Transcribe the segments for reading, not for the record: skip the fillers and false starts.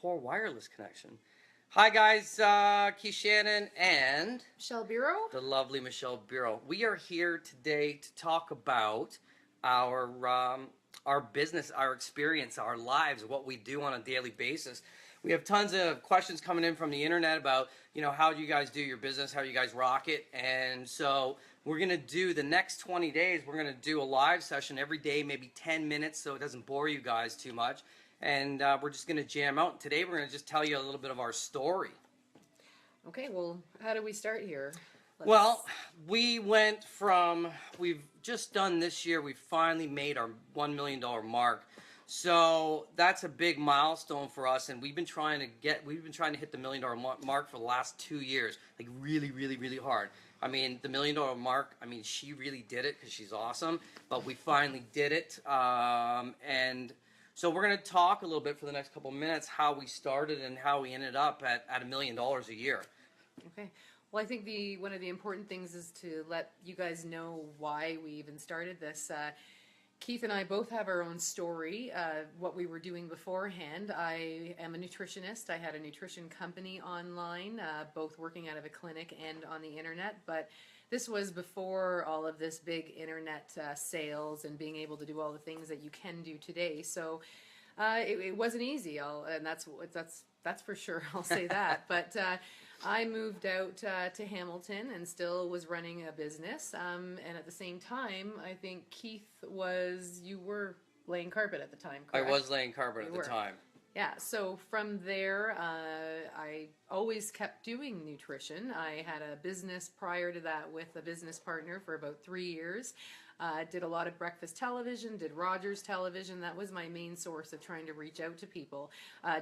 poor wireless connection. Hi guys, Keith Shannon and Michelle Bureau. the lovely Michelle Bureau. We are here today to talk about our business, our experience, our lives, what we do on a daily basis. We have tons of questions coming in from the internet about, how do you guys do your business, how you guys rock it, and so we're gonna do the next 20 days. We're gonna do a live session every day, maybe 10 minutes, so it doesn't bore you guys too much. And we're just gonna jam out. Today, we're gonna just tell you a little bit of our story. Okay, well, how do we start here? Well, we've just done this year, we finally made our $1 million mark. So that's a big milestone for us, and we've been trying to hit the $1 million mark for the last 2 years, like really, really, really hard. I mean, the $1 million mark, she really did it because she's awesome, but we finally did it. And so we're going to talk a little bit for the next couple of minutes how we started and how we ended up at $1 million a year. Okay. Well, I think one of the important things is to let you guys know why we even started this. Keith and I both have our own story, what we were doing beforehand. I am a nutritionist. I had a nutrition company online, both working out of a clinic and on the internet, but this was before all of this big internet sales and being able to do all the things that you can do today. So it wasn't easy, and that's for sure. I'll say that. But I moved out to Hamilton and still was running a business. And at the same time, I think Keith you were laying carpet at the time, correct? I was laying carpet at the time. Yeah, so from there, I always kept doing nutrition. I had a business prior to that with a business partner for about 3 years. Did a lot of breakfast television, did Rogers television. That was my main source of trying to reach out to people.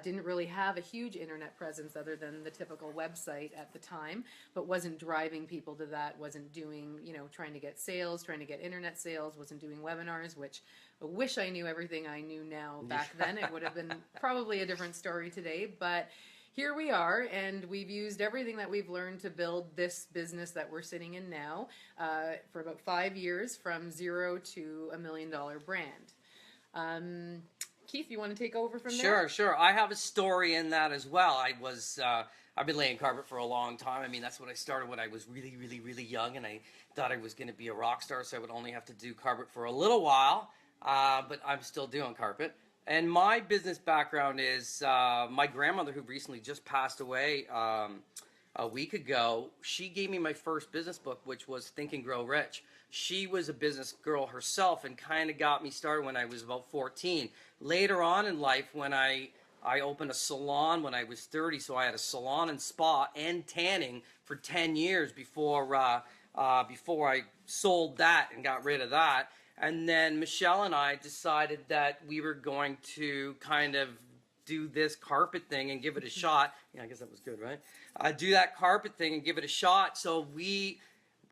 Didn't really have a huge internet presence other than the typical website at the time, but wasn't driving people to that, wasn't doing, trying to get sales, trying to get internet sales, wasn't doing webinars, which I wish I knew everything I knew now back then. It would have been probably a different story today, but here we are, and we've used everything that we've learned to build this business that we're sitting in now for about 5 years, from zero to $1 million brand. Keith, you want to take over from there? Sure. I have a story in that as well. I've been laying carpet for a long time. That's what I started when I was really, really, really young, and I thought I was going to be a rock star, so I would only have to do carpet for a little while, but I'm still doing carpet. And my business background is my grandmother, who recently just passed away a week ago. She gave me my first business book, which was Think and Grow Rich. She was a business girl herself and kind of got me started when I was about 14. Later on in life, when I opened a salon when I was 30, so I had a salon and spa and tanning for 10 years before I sold that and got rid of that. And then Michelle and I decided that we were going to kind of do this carpet thing and give it a shot. Yeah, I guess that was good, right? Do that carpet thing and give it a shot. So we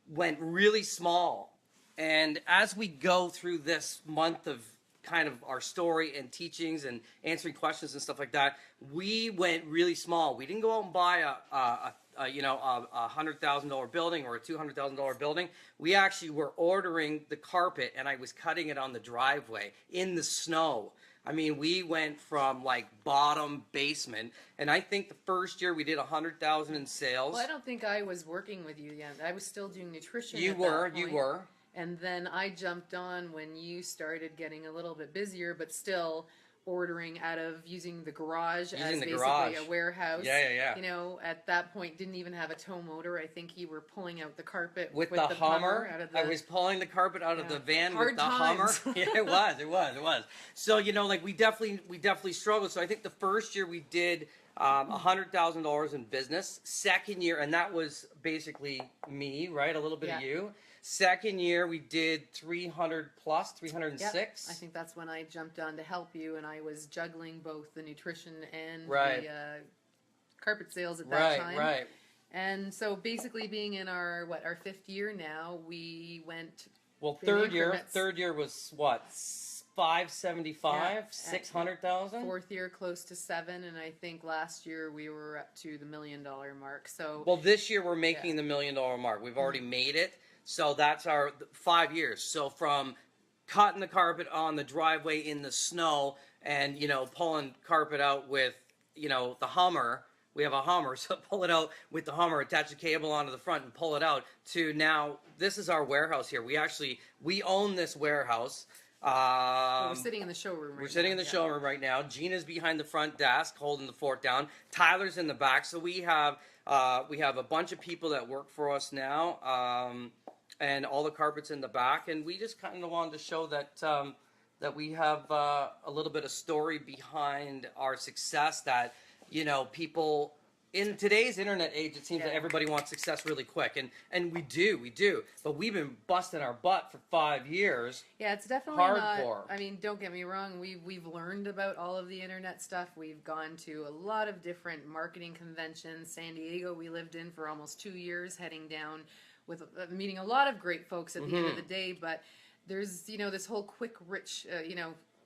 went really small. And as we go through this month of kind of our story and teachings and answering questions and stuff like that, we went really small. We didn't go out and buy a $100,000 building or a $200,000 building. We actually were ordering the carpet, and I was cutting it on the driveway in the snow. We went from like bottom basement, and I think the first year we did 100,000 in sales. Well, I don't think I was working with you yet. I was still doing nutrition. You were. And then I jumped on when you started getting a little bit busier, but still ordering out of using the garage as basically a warehouse. Yeah. At that point, didn't even have a tow motor. I think you were pulling out the carpet with the Hummer. I was pulling the carpet out of the van with the Hummer. Yeah, it was. So we definitely struggled. So I think the first year we did $100,000 in business. Second year, and that was basically me, right? A little bit of you. Second year, we did 300 plus, 306. Yep. I think that's when I jumped on to help you, and I was juggling both the nutrition and the carpet sales at that time. Right. And so basically being in our 5th year now, we went... Well, third year was what? 575, 600,000. Fourth year close to 7, and I think last year we were up to the $1 million mark. So well, this year we're making the $1 million mark. We've already made it. So that's our 5 years. So from cutting the carpet on the driveway in the snow and pulling carpet out with the Hummer. We have a Hummer, so pull it out with the Hummer, attach a cable onto the front and pull it out. To now, this is our warehouse here. We own this warehouse. Well, we're sitting in the showroom right now. We're sitting in the showroom right now. Gina's behind the front desk holding the fort down. Tyler's in the back. So we have a bunch of people that work for us now, and all the carpets in the back. And we just kind of wanted to show that we have a little bit of story behind our success. That people in today's internet age, it seems that everybody wants success really quick, and we do. But we've been busting our butt for 5 years. Yeah, it's definitely hardcore. not. I mean, don't get me wrong. We've learned about all of the internet stuff. We've gone to a lot of different marketing conventions. San Diego, we lived in for almost 2 years, heading down with meeting a lot of great folks at the end of the day. But there's this whole quick, rich,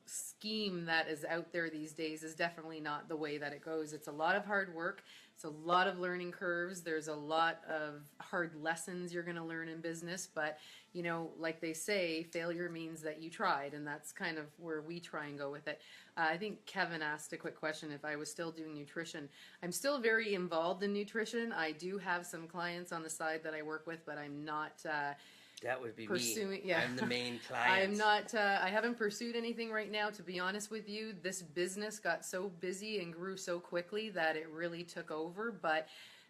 scheme that is out there these days is definitely not the way that it goes. It's a lot of hard work. It's a lot of learning curves. There's a lot of hard lessons you're going to learn in business, but like they say, failure means that you tried, and that's kind of where we try and go with it. I think Kevin asked a quick question if I was still doing nutrition. I'm still very involved in nutrition. I do have some clients on the side that I work with, but I'm not that would be pursuing, me. Yeah. I'm the main client. I'm not. I haven't pursued anything right now. To be honest with you, this business got so busy and grew so quickly that it really took over. But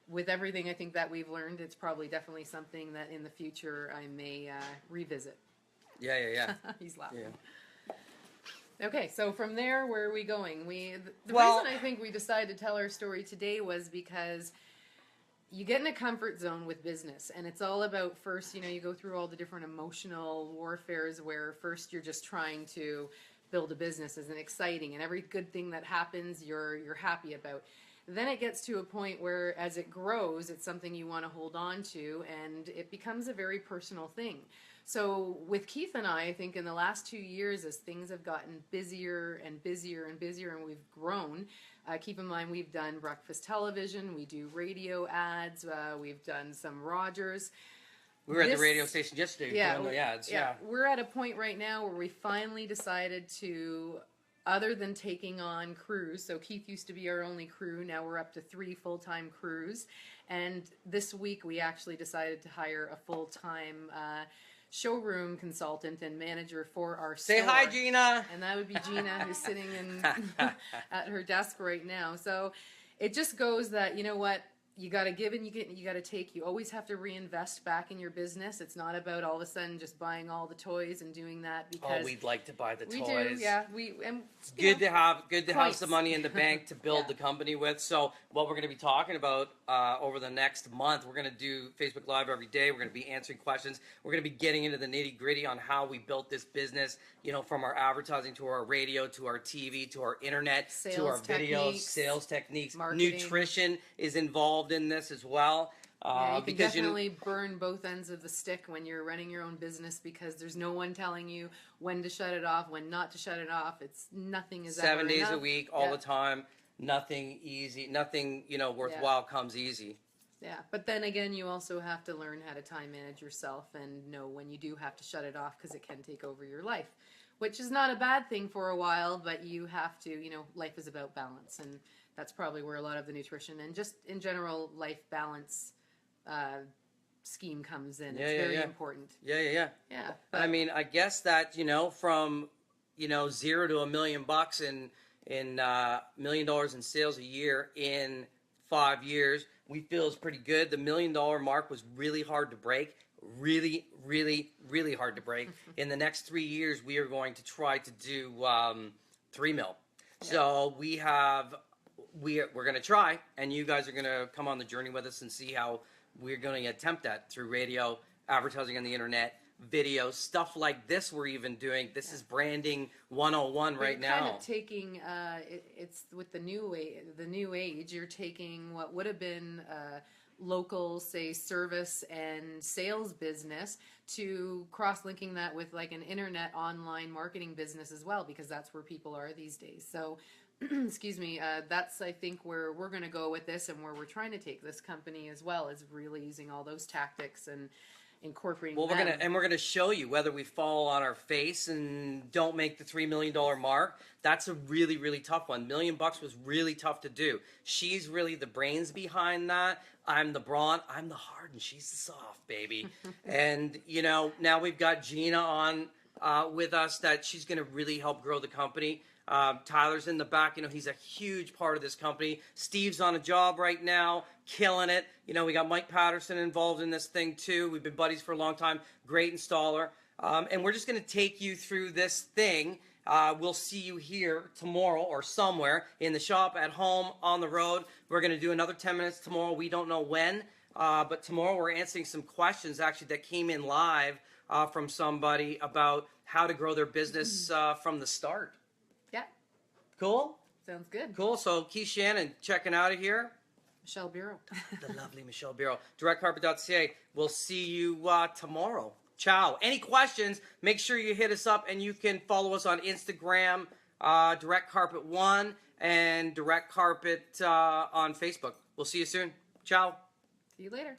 with everything I think that we've learned, it's probably definitely something that in the future I may revisit. Yeah. He's laughing. Yeah. Okay, so from there, where are we going? The Well, reason I think we decided to tell our story today was because you get in a comfort zone with business, and it's all about first, you go through all the different emotional warfares where first you're just trying to build a business as an exciting, and every good thing that happens you're happy about. Then it gets to a point where as it grows, it's something you want to hold on to, and it becomes a very personal thing. So with Keith and I think in the last 2 years, as things have gotten busier and busier and busier, and we've grown, keep in mind we've done breakfast television, we do radio ads, we've done some Rogers. We were at the radio station yesterday doing the ads. Yeah, we're at a point right now where we finally decided to, other than taking on crews, so Keith used to be our only crew, now we're up to 3 full-time crews, and this week we actually decided to hire a full-time showroom consultant and manager for our store. Say hi, Gina. And that would be Gina, who's sitting at her desk right now. So it just goes that, you got to give and you got to take. You always have to reinvest back in your business. It's not about all of a sudden just buying all the toys and doing that because we'd like to buy the toys. We do, yeah. It's good to have some money in the bank to build the company with. So what we're going to be talking about over the next month, we're going to do Facebook Live every day. We're going to be answering questions. We're going to be getting into the nitty gritty on how we built this business. From our advertising to our radio to our TV to our internet to our videos, sales techniques, marketing. Nutrition is involved in this as well. You can definitely burn both ends of the stick when you're running your own business because there's no one telling you when to shut it off, when not to shut it off. Nothing is 7 ever days enough. a week, all the time. Nothing easy. Nothing worthwhile comes easy. Yeah, but then again, you also have to learn how to time manage yourself and know when you do have to shut it off because it can take over your life, which is not a bad thing for a while, but you have to, life is about balance, and that's probably where a lot of the nutrition and just in general life balance scheme comes in. It's very important. Yeah. But, I mean, I guess that, from, $0 to $1 million in $1 million in sales a year in 5 years, we feel is pretty good. The $1 million mark was really hard to break. Really, really, really hard to break. In the next 3 years, we are going to try to do 3 mil. Yeah. So we're going to try, and you guys are going to come on the journey with us and see how we're going to attempt that through radio, advertising on the internet, video, stuff like this we're even doing. This is branding 101 right now. Kind of taking, it's with the new age, you're taking what would have been local, say, service and sales business to cross-linking that with like an internet online marketing business as well, because that's where people are these days. So excuse me, that's I think where we're going to go with this and where we're trying to take this company as well, is really using all those tactics and incorporating. Well, them. we're gonna show you whether we fall on our face and don't make the $3 million mark. That's a really, really tough one. $1 million was really tough to do. She's really the brains behind that. I'm the brawn. I'm the hard, and she's the soft, baby. And you know, now we've got Gina on with us. That she's gonna really help grow the company. Tyler's in the back. You know, he's a huge part of this company. Steve's on a job right now, killing it. You know, we got Mike Patterson involved in this thing too. We've been buddies for a long time. Great installer. And we're just going to take you through this thing. We'll see you here tomorrow or somewhere in the shop, at home, on the road. We're going to do another 10 minutes tomorrow. We don't know when, but tomorrow we're answering some questions actually that came in live from somebody about how to grow their business from the start. Yeah, Cool? sounds good. Cool. So Keith Shannon checking out of here. Michelle Bureau. The lovely Michelle Bureau. DirectCarpet.ca. We'll see you tomorrow. Ciao. Any questions, make sure you hit us up, and you can follow us on Instagram, Direct Carpet 1, and Direct Carpet on Facebook. We'll see you soon. Ciao. See you later.